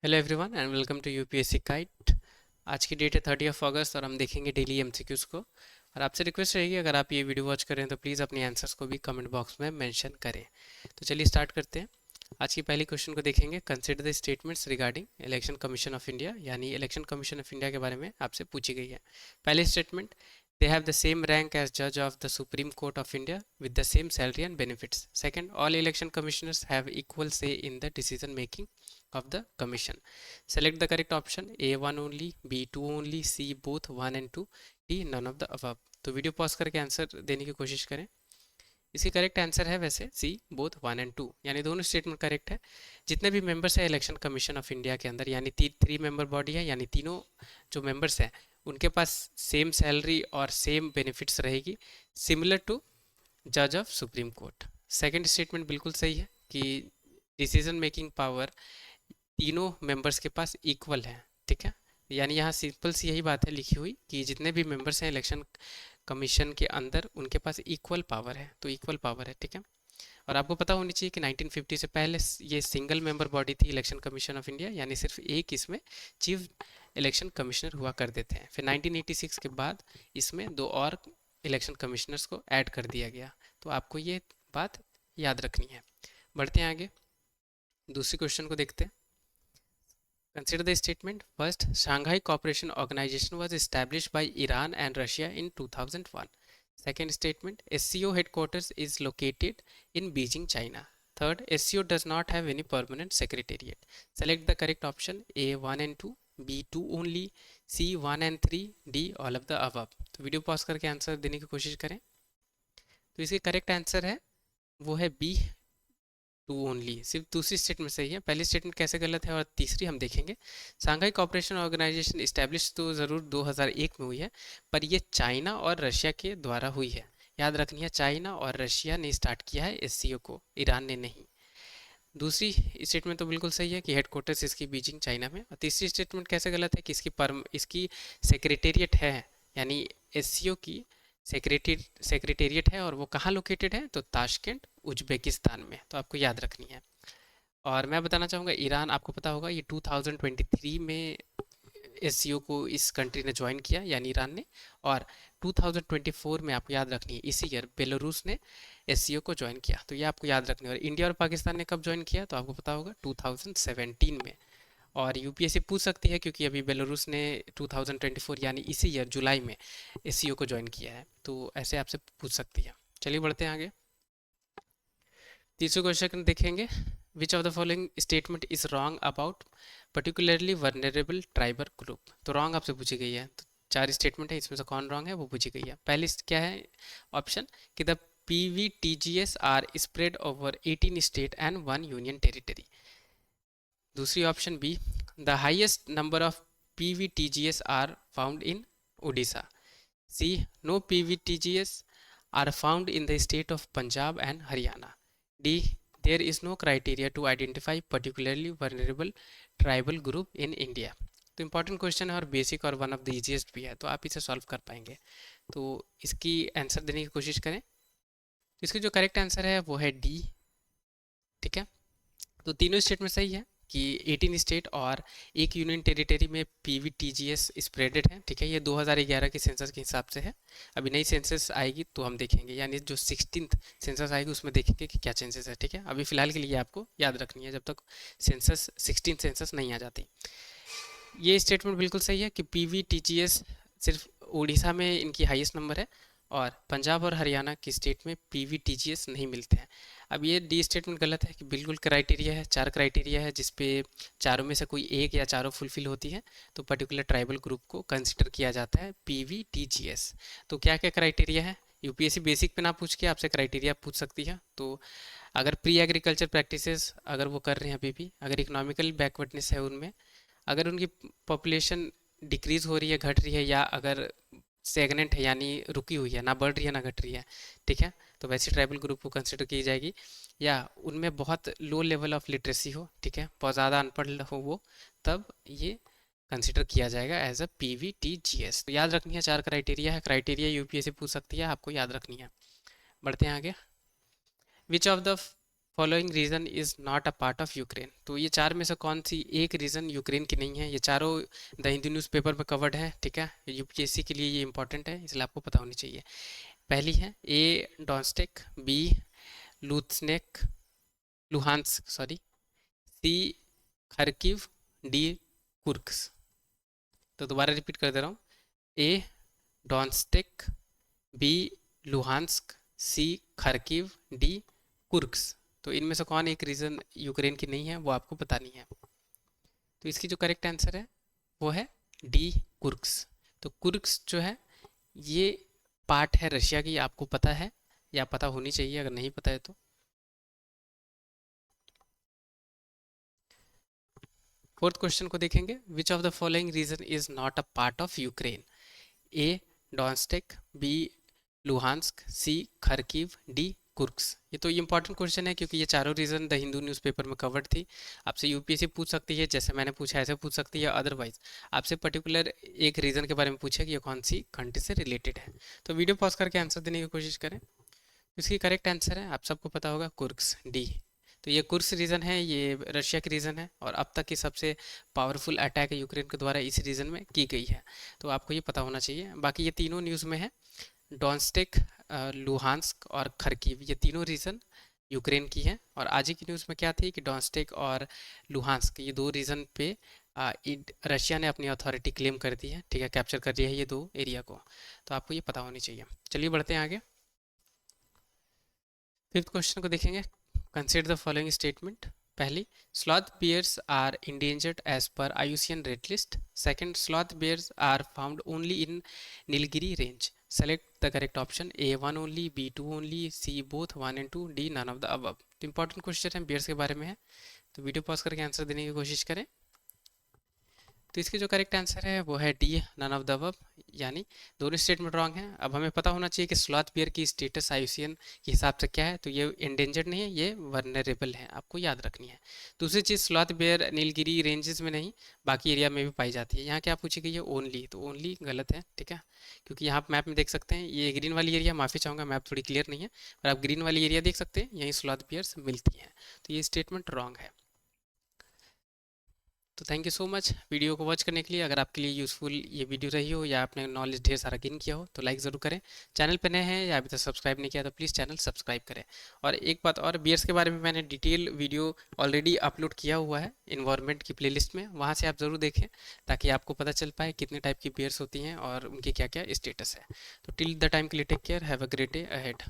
Hello everyone and welcome to UPSC guide. आज की date है 30 अगस्त और हम देखेंगे डेली एमसीक्यूज़ को। और आपसे रिक्वेस्ट रहेगी, अगर आप ये वीडियो वॉच करें तो प्लीज़ अपने आंसर्स को भी कमेंट बॉक्स में मेंशन करें। तो चलिए स्टार्ट करते हैं। आज की पहली क्वेश्चन को देखेंगे। Consider the statements regarding election commission of India, यानी इलेक्शन कमीशन ऑफ इंडिया के बारे में आपसे पूछी गई है। पहले statement, they have the same rank as judge of the Supreme Court of India with the same salary and benefits. Second, all election commissioners have equal say in the decision making of the commission. Select the correct option: A1 only, B2 only, C both 1 and 2, D none of the above. तो video pause करके answer देने की कोशिश करें। इसकी correct answer है वैसे C both 1 and 2, यानी दोनों स्टेटमेंट करेक्ट है। जितने भी मेंबर्स है इलेक्शन कमीशन ऑफ इंडिया के अंदर, यानी 3 मेंबर बॉडी है, यानी तीनों जो मेंबर्स हैं उनके पास सेम सैलरी और सेम बेनिफिट्स रहेगी, सिमिलर टू जज of supreme court. Second statement बिल्कुल सही है कि डिसीजन मेकिंग पावर तीनों मेंबर्स के पास इक्वल है। ठीक है, यानी यहाँ सिंपल सी यही बात है लिखी हुई कि जितने भी मेंबर्स हैं इलेक्शन कमीशन के अंदर उनके पास इक्वल पावर है, तो इक्वल पावर है। ठीक है, और आपको पता होनी चाहिए कि 1950 से पहले ये सिंगल मेंबर बॉडी थी इलेक्शन कमीशन ऑफ इंडिया, यानी सिर्फ एक इसमें चीफ इलेक्शन कमिश्नर हुआ करते थे। फिर 1986 के बाद इसमें 2 और इलेक्शन कमिश्नर्स को ऐड कर दिया गया। तो आपको ये बात याद रखनी है। बढ़ते हैं आगे, दूसरी क्वेश्चन को देखते हैं। Consider the statement. First, Shanghai Cooperation Organization was established by Iran and Russia in 2001. Second statement, SCO headquarters is located in Beijing, China. Third, SCO does not have any permanent secretariat. Select the correct option: A 1 and 2, B 2 only, C 1 and 3, D all of the above. तो video pause करके answer देने की कोशिश करें। तो इसकी correct answer है वो है बी 2 ओनली। सिर्फ दूसरी स्टेटमेंट सही है, पहली स्टेटमेंट कैसे गलत है और तीसरी हम देखेंगे। सांघाई कॉपरेशन ऑर्गेनाइजेशन इस्टेब्लिश तो ज़रूर 2001 में हुई है, पर ये चाइना और रशिया के द्वारा हुई है। याद रखनी है, चाइना और रशिया ने स्टार्ट किया है एससीओ को, ईरान ने नहीं। दूसरी स्टेटमेंट तो बिल्कुल सही है कि हेडक्वार्टर्स इसकी बीजिंग चाइना में। और तीसरी स्टेटमेंट कैसे गलत है कि इसकी सेक्रेटेरिएट है, यानी एससीओ की सेक्रेटेरिएट है, और वो कहाँ लोकेटेड है, तो ताशकेंट उज्बेकिस्तान में। तो आपको याद रखनी है। और मैं बताना चाहूँगा, ईरान आपको पता होगा ये 2023 में एससीओ को इस कंट्री ने ज्वाइन किया, यानी ईरान ने। और 2024 में आपको याद रखनी है, इसी ईयर बेलारूस ने एससीओ को ज्वाइन किया। तो ये आपको याद रखनी है। और इंडिया और पाकिस्तान ने कब ज्वाइन किया, तो आपको पता होगा 2017 में। और यूपीएससी पूछ सकती है क्योंकि अभी बेलारूस ने 2024 यानी इसी ईयर जुलाई में एससीओ को ज्वाइन किया है, तो ऐसे आपसे पूछ सकती है। चलिए बढ़ते हैं आगे, तीसरे क्वेश्चन देखेंगे। Which of the following statement is wrong about particularly vulnerable tribal group. तो रॉन्ग आपसे पूछी गई है, तो 4 स्टेटमेंट है, इसमें से कौन रॉन्ग है वो पूछी गई है। पहली क्या है ऑप्शन कि the PVTGS are spread over 18 state and 1 union territory. दूसरी option B, the highest number of PVTGS are found in Orissa. C, no PVTGS are found in the state of Punjab and Haryana. D, there is no criteria to identify particularly vulnerable tribal group in India। तो important question है और basic और one of the easiest भी है, तो आप इसे solve कर पाएंगे। तो इसकी आंसर देने की कोशिश करें। इसकी जो करेक्ट आंसर है वो है डी। ठीक है, तो तीनों स्टेट में सही है कि 18 स्टेट और 1 यूनियन टेरिटरी में PVTGS स्प्रेडेड है। ठीक है, ये 2011 की सेंसस के हिसाब से है। अभी नई सेंसस आएगी तो हम देखेंगे, यानी जो 16th सेंसस आएगी उसमें देखेंगे कि क्या चेंजेस है। ठीक है, अभी फिलहाल के लिए आपको याद रखनी है जब तक सेंसस 16 सेंसस नहीं आ जाती। ये स्टेटमेंट बिल्कुल सही है कि PVTGS सिर्फ उड़ीसा में इनकी हाईएस्ट नंबर है, और पंजाब और हरियाणा की स्टेट में PVTGS नहीं मिलते हैं। अब ये डी स्टेटमेंट गलत है कि बिल्कुल क्राइटेरिया है, 4 क्राइटेरिया है जिसपे चारों में से कोई एक या चारों फुलफिल होती है तो पर्टिकुलर ट्राइबल ग्रुप को कंसिडर किया जाता है PVTGS। तो क्या क्या क्राइटेरिया है, यूपीएससी बेसिक पे ना पूछ के आपसे क्राइटेरिया पूछ सकती है। तो अगर प्री एग्रीकल्चर प्रैक्टिसेस अगर वो कर रहे हैं अभी भी, अगर इकोनॉमिकल बैकवर्डनेस है उनमें, अगर उनकी पॉपुलेशन डिक्रीज हो रही है, घट रही है, या अगर स्टेगनेंट है यानी रुकी हुई है, ना बढ़ रही है ना घट रही है, ठीक है, तो वैसे ट्राइबल ग्रुप को कंसिडर की जाएगी। या उनमें बहुत लो लेवल ऑफ लिटरेसी हो, ठीक है, बहुत ज़्यादा अनपढ़ हो वो, तब ये कंसिडर किया जाएगा एज अ PVTGS। तो याद रखनी है, 4 क्राइटेरिया है। क्राइटेरिया यूपीएससी पूछ सकती है, आपको याद रखनी है। बढ़ते हैं आगे। Which of the following region is not a part of Ukraine. तो ये चार में से कौन सी एक रीजन यूक्रेन की नहीं है? ये चारों द हिंदू न्यूज़पेपर में कवर्ड है, ठीक है। यूपीएससी के लिए ये इंपॉर्टेंट है, इसलिए आपको पता होनी चाहिए। पहली है ए डॉन्स्टेक, बी लुत्सनेक लुहांस्क सॉरी, सी खरकिव, डी कुर्स्क। तो दोबारा रिपीट कर दे रहा हूँ, ए डॉन्स्टेक, बी लुहांस्क, सी खरकिव, डी कुर्स्क। तो इनमें से कौन एक रीजन यूक्रेन की नहीं है, वो आपको बतानी है। तो इसकी जो करेक्ट आंसर है वो है डी कुर्स्क। तो कुर्स्क जो है ये पार्ट है रशिया की, आपको पता है या पता होनी चाहिए, अगर नहीं पता है तो। फोर्थ क्वेश्चन को देखेंगे, which of the following region is not a part of Ukraine? A Donetsk, B Luhansk, C Kharkiv, D Kursk. ये तो इंपॉर्टेंट क्वेश्चन है क्योंकि ये चारों रीजन द हिंदू न्यूज़पेपर में कवर्ड थी। आपसे यूपीएससी पूछ सकती है, जैसे मैंने पूछा ऐसे पूछ सकती है, अदरवाइज आपसे पर्टिकुलर एक रीजन के बारे में पूछे कि ये कौन सी कंट्री से रिलेटेड है। तो वीडियो पॉज करके आंसर देने की कोशिश करें। इसकी करेक्ट आंसर है, आप सबको पता होगा, कुर्स्क, डी। तो ये कुर्स्क रीजन है, ये रशिया की रीजन है और अब तक की सबसे पावरफुल अटैक यूक्रेन के द्वारा इस रीजन में की गई है। तो आपको ये पता होना चाहिए। बाकी ये तीनों न्यूज़ में है, डॉन्स्टेक, लुहांस्क और खरकीव, ये तीनों रीजन यूक्रेन की है। और आज ही की न्यूज़ में क्या थी कि डॉन्स्टेक और लुहांस्क ये दो रीजन पे रशिया ने अपनी अथॉरिटी क्लेम कर दी है, ठीक है, कैप्चर कर लिया है ये दो एरिया को। तो आपको ये पता होनी चाहिए। चलिए बढ़ते हैं आगे। फिफ्थ क्वेश्चन को देखेंगे, कंसिडर द फॉलोइंग स्टेटमेंट। पहली, sloth bears are endangered as per IUCN red list. Second, sloth bears are found only in Nilgiri range. Select the correct option, a one only, b two only, c both one and two, d none of the above. तो important question है, bears के बारे में है, तो video pause करके answer देने की कोशिश करें। तो इसकी जो करेक्ट आंसर है वो है D none of the above, यानी दोनों स्टेटमेंट रॉन्ग है। अब हमें पता होना चाहिए कि स्लॉथ बियर की स्टेटस आईयूसीएन के हिसाब से क्या है, तो ये इंडेंजर्ड नहीं है, ये वर्नरेबल है, आपको याद रखनी है। दूसरी चीज़, स्लॉथ बियर नीलगिरी रेंजेस में नहीं, बाकी एरिया में भी पाई जाती है। यहाँ क्या पूछी गई है, ओनली, तो ओनली गलत है, ठीक है, क्योंकि यहाँ आप मैप में देख सकते हैं ये ग्रीन वाली एरिया, माफ़ी चाहूँगा मैप थोड़ी क्लियर नहीं है, पर आप ग्रीन वाली एरिया देख सकते हैं, यहीं स्लॉथ बियर्स मिलती हैं। तो ये स्टेटमेंट रॉन्ग है। तो thank you so much video को वॉच करने के लिए। अगर आपके लिए यूज़फुल ये वीडियो रही हो या आपने नॉलेज ढेर सारा गेन किया हो तो लाइक ज़रूर करें। चैनल पर नए हैं या अभी तक सब्सक्राइब नहीं किया तो प्लीज़ चैनल सब्सक्राइब करें। और एक बात और, बियर्स के बारे में मैंने डिटेल वीडियो ऑलरेडी अपलोड किया हुआ है इन्वायरमेंट की प्लेलिस्ट में, वहाँ से आप ज़रूर देखें ताकि आपको पता चल पाए कितने टाइप की बियर्स होती हैं और उनकी क्या क्या स्टेटस है। तो टिल द टाइम के लिए take care, have a great day ahead.